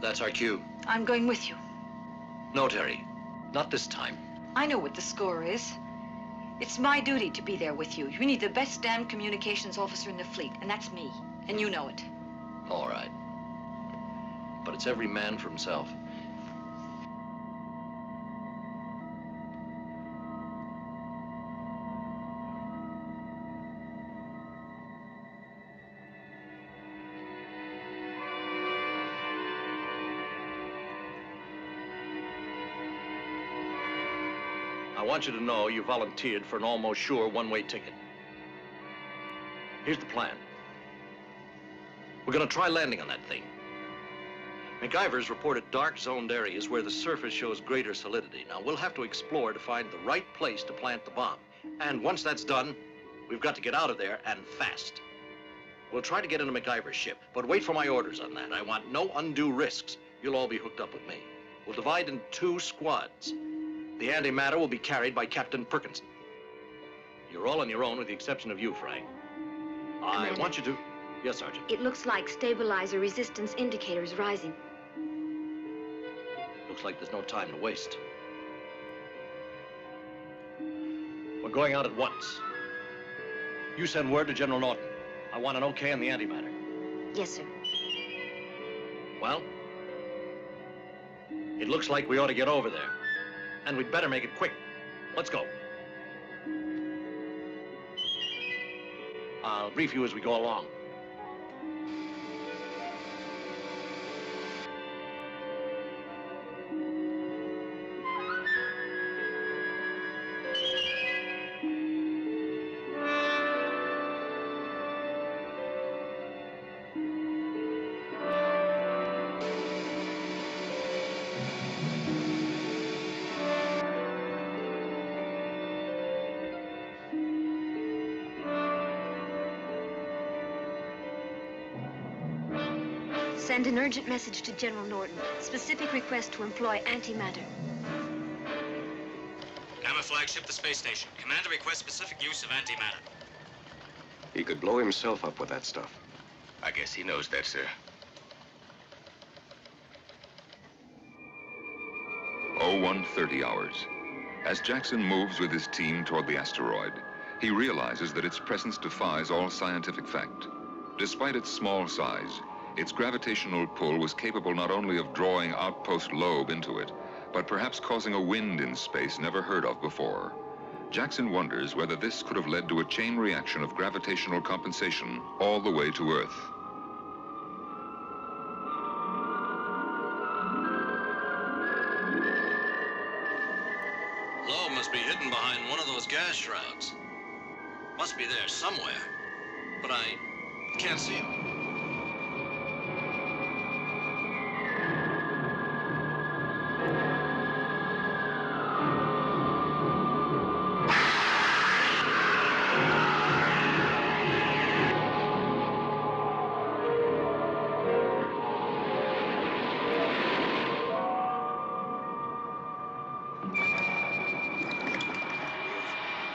That's our cue. I'm going with you. No, Terry. Not this time. I know what the score is. It's my duty to be there with you. You need the best damn communications officer in the fleet, and that's me. And you know it. All right. But it's every man for himself. I want you to know you volunteered for an almost sure one-way ticket. Here's the plan. We're gonna try landing on that thing. MacIver's reported dark zoned areas where the surface shows greater solidity. Now, we'll have to explore to find the right place to plant the bomb. And once that's done, we've got to get out of there, and fast. We'll try to get into MacIver's ship, but wait for my orders on that. I want no undue risks. You'll all be hooked up with me. We'll divide in 2 squads. The antimatter will be carried by Captain Perkinson. You're all on your own with the exception of you, Frank. I want you to... Yes, Sergeant. It looks like stabilizer resistance indicator is rising. Looks like there's no time to waste. We're going out at once. You send word to General Norton. I want an okay on the antimatter. Yes, sir. Well, it looks like we ought to get over there. And we'd better make it quick. Let's go. I'll brief you as we go along. Send an urgent message to General Norton. Specific request to employ antimatter. Gamma flagship, the space station. Commander requests specific use of antimatter. He could blow himself up with that stuff. I guess he knows that, sir. 0130 hours. As Jackson moves with his team toward the asteroid, he realizes that its presence defies all scientific fact. Despite its small size, its gravitational pull was capable not only of drawing Outpost Loeb into it, but perhaps causing a wind in space never heard of before. Jackson wonders whether this could have led to a chain reaction of gravitational compensation all the way to Earth. Loeb must be hidden behind one of those gas shrouds. Must be there somewhere, but I can't see him.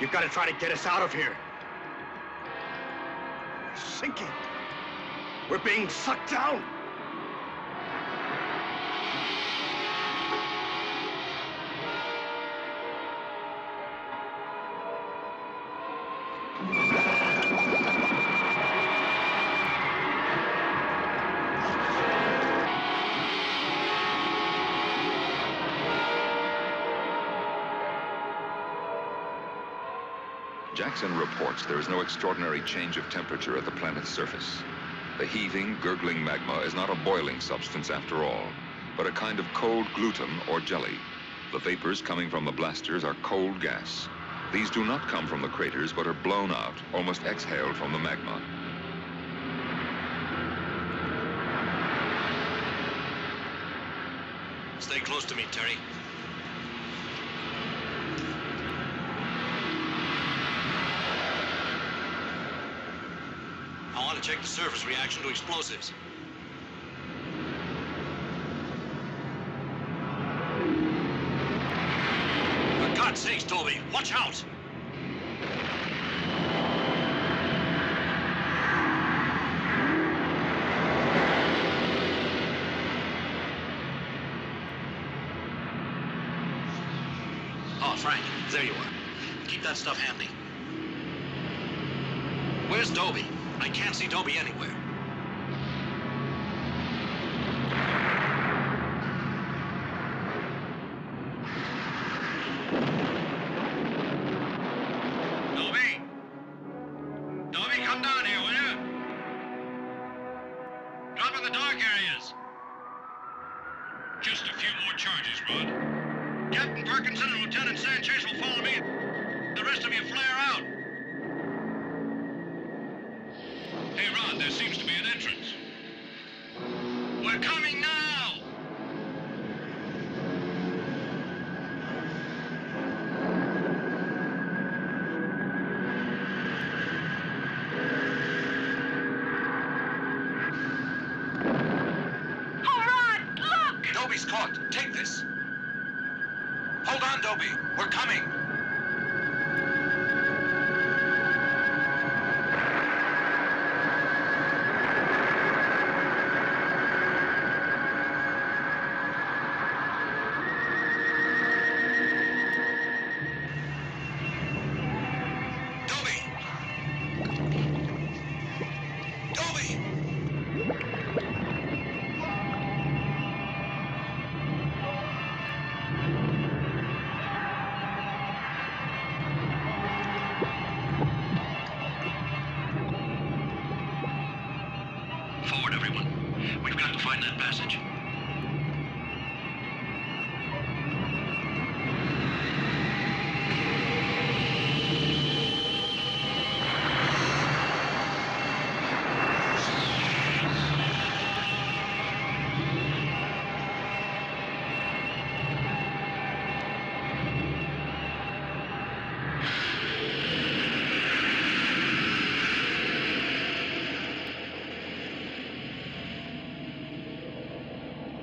You've got to try to get us out of here. We're sinking. We're being sucked down. Jackson reports there is no extraordinary change of temperature at the planet's surface. The heaving, gurgling magma is not a boiling substance after all, but a kind of cold gluten or jelly. The vapors coming from the blasters are cold gas. These do not come from the craters, but are blown out, almost exhaled from the magma. Stay close to me, Terry. I want to check the surface reaction to explosives. For God's sakes, Toby, watch out! Oh, Frank, there you are. Keep that stuff handy. Where's Dobie? I can't see Dobie anywhere. Dobie? Dobie, come down here, will you? Drop in the dark areas. Just a few more charges, Rod. Captain Perkinson and Lieutenant Sanchez will follow me. The rest of you flare out. Hey, Rod, there seems to be an entrance. We're coming now! Oh, Rod, look! Dobie's caught. Take this. Hold on, Dobie. We're coming. Forward, everyone. We've got to find that passage.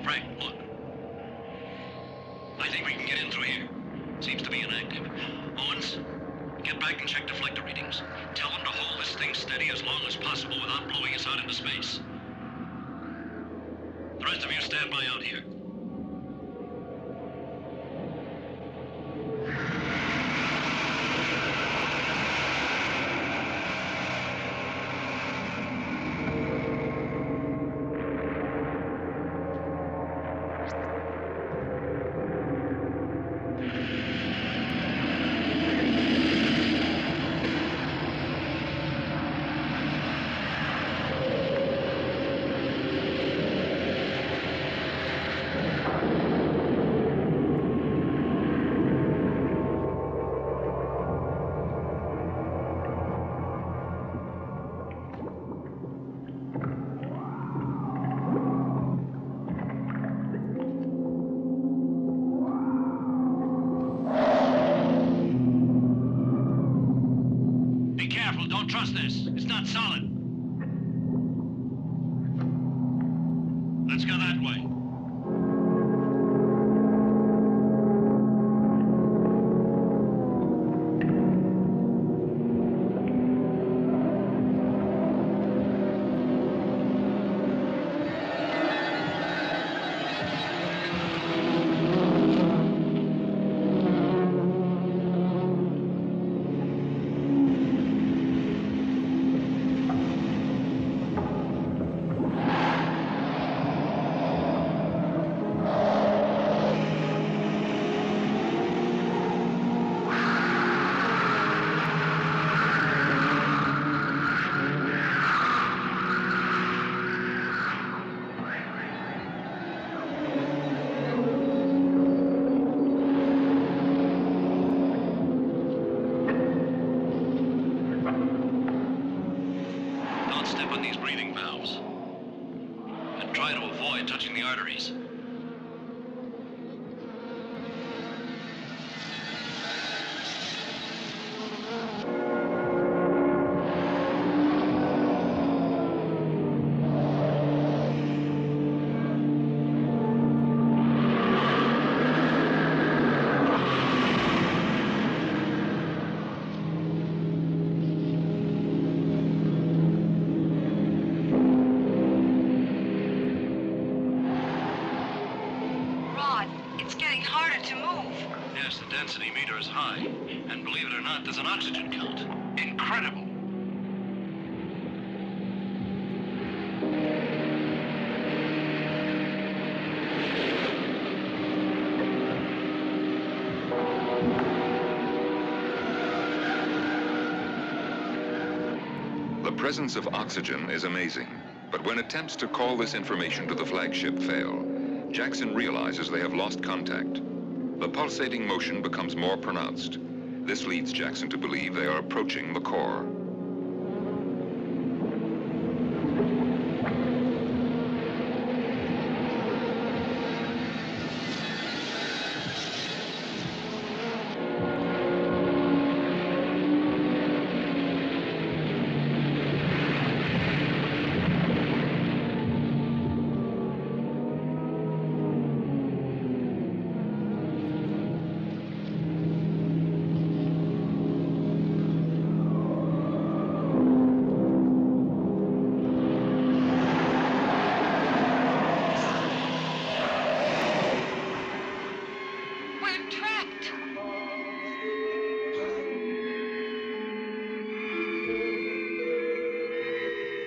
Frank, look. I think we can get in through here. Seems to be inactive. Owens, get back and check deflector readings. Tell them to hold this thing steady as long as possible without blowing us out into space. The rest of you stand by out here. Be careful, don't trust this. It's not solid. Let's go that way. open these breathing valves. And try to avoid touching the arteries. Yes, the density meter is high. And believe it or not, there's an oxygen count. Incredible. The presence of oxygen is amazing, but when attempts to call this information to the flagship fail, Jackson realizes they have lost contact. The pulsating motion becomes more pronounced. This leads Jackson to believe they are approaching the core.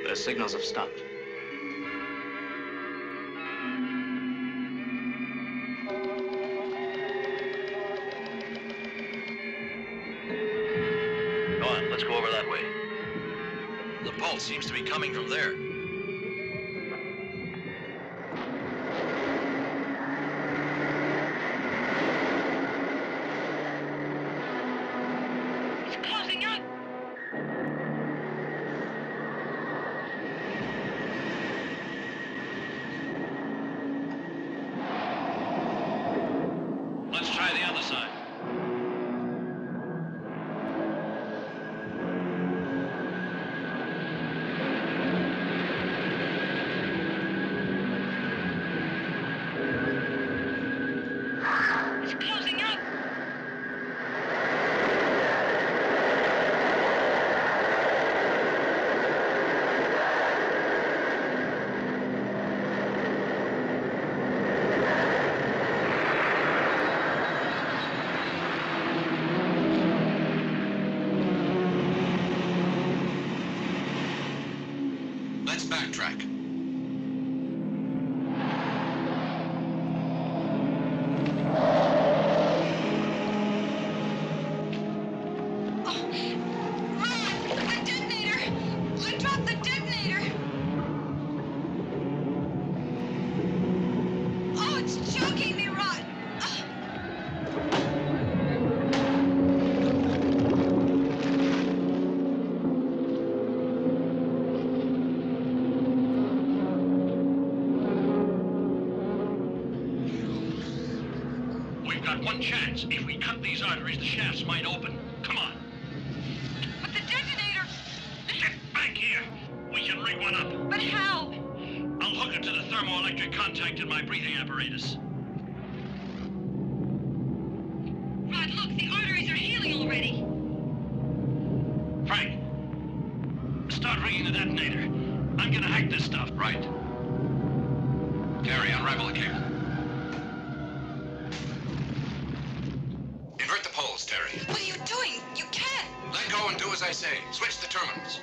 The signals have stopped. Go on, let's go over that way. The pulse seems to be coming from there. It's closing up. Let's try the other side. It's closing up. Let's backtrack. The detonator! I dropped the detonator! Oh, it's choking me, Rod! We've got one chance. If we cut these arteries, the shafts might open. Come on. But the detonator! Get back here. We can rig one up. But how? I'll hook it to the thermoelectric contact in my breathing apparatus. Rod, look, the arteries are healing already. Frank, start rigging the detonator. I'm gonna hack this stuff. Right. Gary, unravel the cable. Invert the poles, Terry. What are you doing? You can't! Let go and do as I say. Switch the terminals.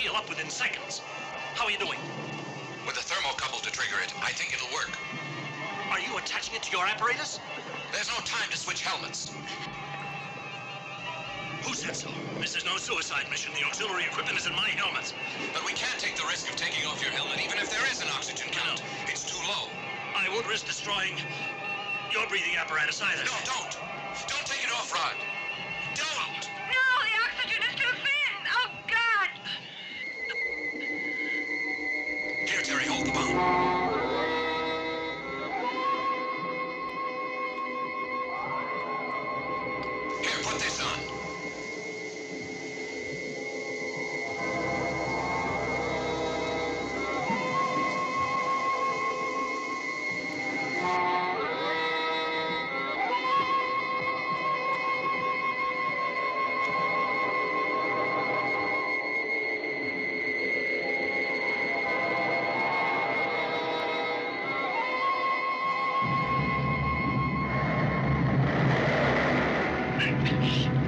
heal up within seconds. How are you doing? With a thermocouple to trigger it, I think it'll work. Are you attaching it to your apparatus? There's no time to switch helmets. Who said so? This is no suicide mission. The auxiliary equipment is in my helmets. But we can't take the risk of taking off your helmet, even if there is an oxygen count. It's too low. I won't risk destroying your breathing apparatus either. No, don't. Don't take it off, Rod. Don't! No, the oxygen is too thin. Oh, God. Here, Terry, hold the bomb. Here, put this on.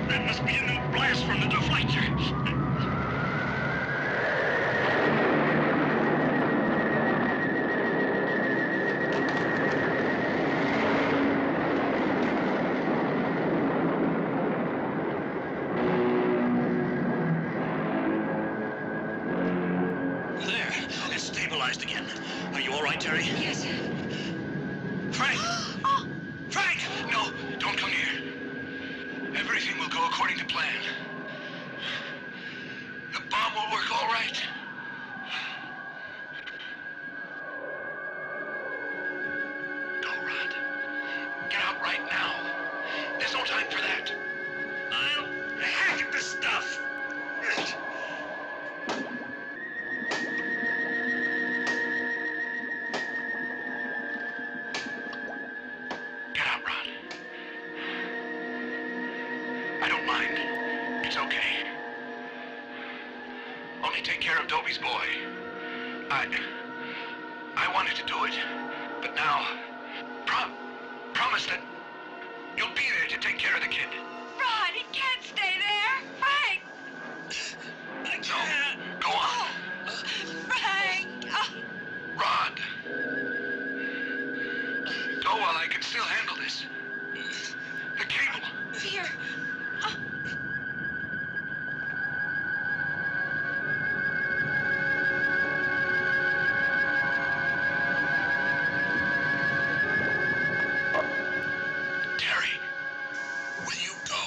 That must be a new blast from the deflector. There, it's stabilized again. Are you all right, Terry? Yes. Frank! Frank! No, don't come near. Everything will go according to plan. The bomb will work all right. Go, Rod. Get out right now. There's no time for that. I'll hack at this stuff. Get out, Rod. I don't mind. It's okay. Only take care of Dobie's boy. I wanted to do it, but now, promise that you'll be there to take care of the kid. Rod, he can't stay there. Frank! I can't. Oh. Go on. Frank! Oh. Rod. Go while I can still handle this. The cable. Here. Terry, will you go?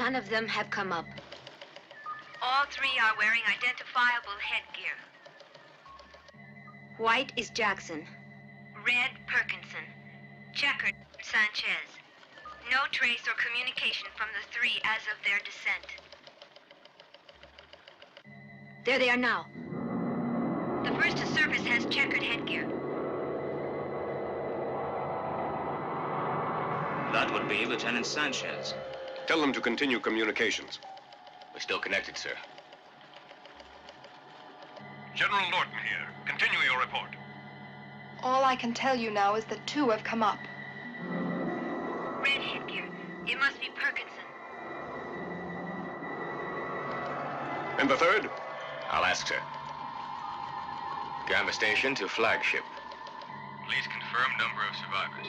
None of them have come up. All three are wearing identifiable headgear. White is Jackson. Red, Perkinson. Checkered, Sanchez. No trace or communication from the three as of their descent. There they are now. The first to surface has checkered headgear. That would be Lieutenant Sanchez. Tell them to continue communications. We're still connected, sir. General Norton here. Continue your report. All I can tell you now is that 2 have come up. Red headgear. It must be Perkinson. And the third? I'll ask, sir. Gamma Station to flagship. Please confirm number of survivors.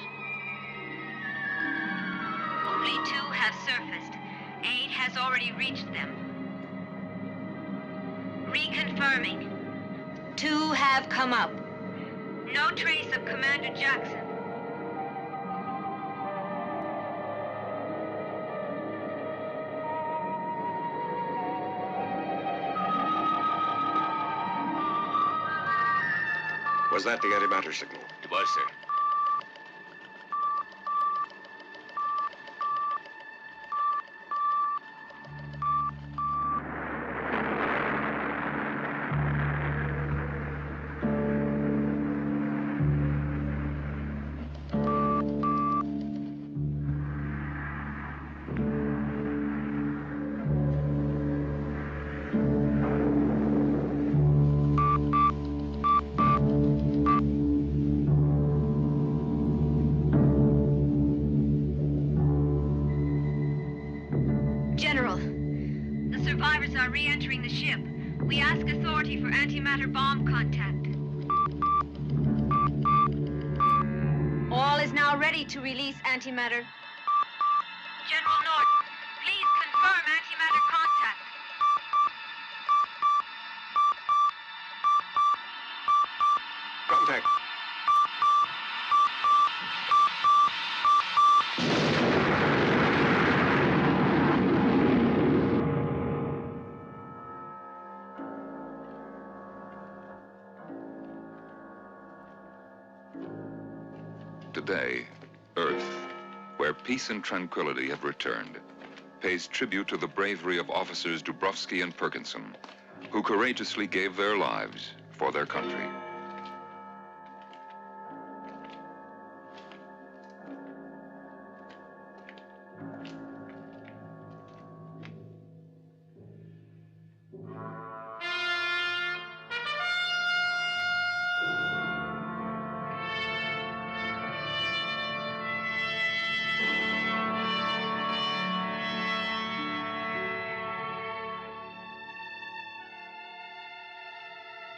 Only 2 have surfaced. 8 has already reached them. Reconfirming. 2 have come up. No trace of Commander Jackson. Was that the antimatter signal? It was, sir. General, the survivors are re-entering the ship. We ask authority for antimatter bomb contact. All is now ready to release antimatter. General Norton, please confirm antimatter contact. Contact. Today, Earth, where peace and tranquility have returned, pays tribute to the bravery of officers Dubrovsky and Perkinson, who courageously gave their lives for their country.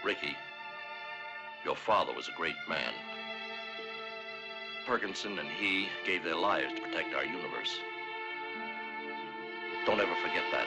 Ricky, your father was a great man. Perkinson and he gave their lives to protect our universe. Don't ever forget that.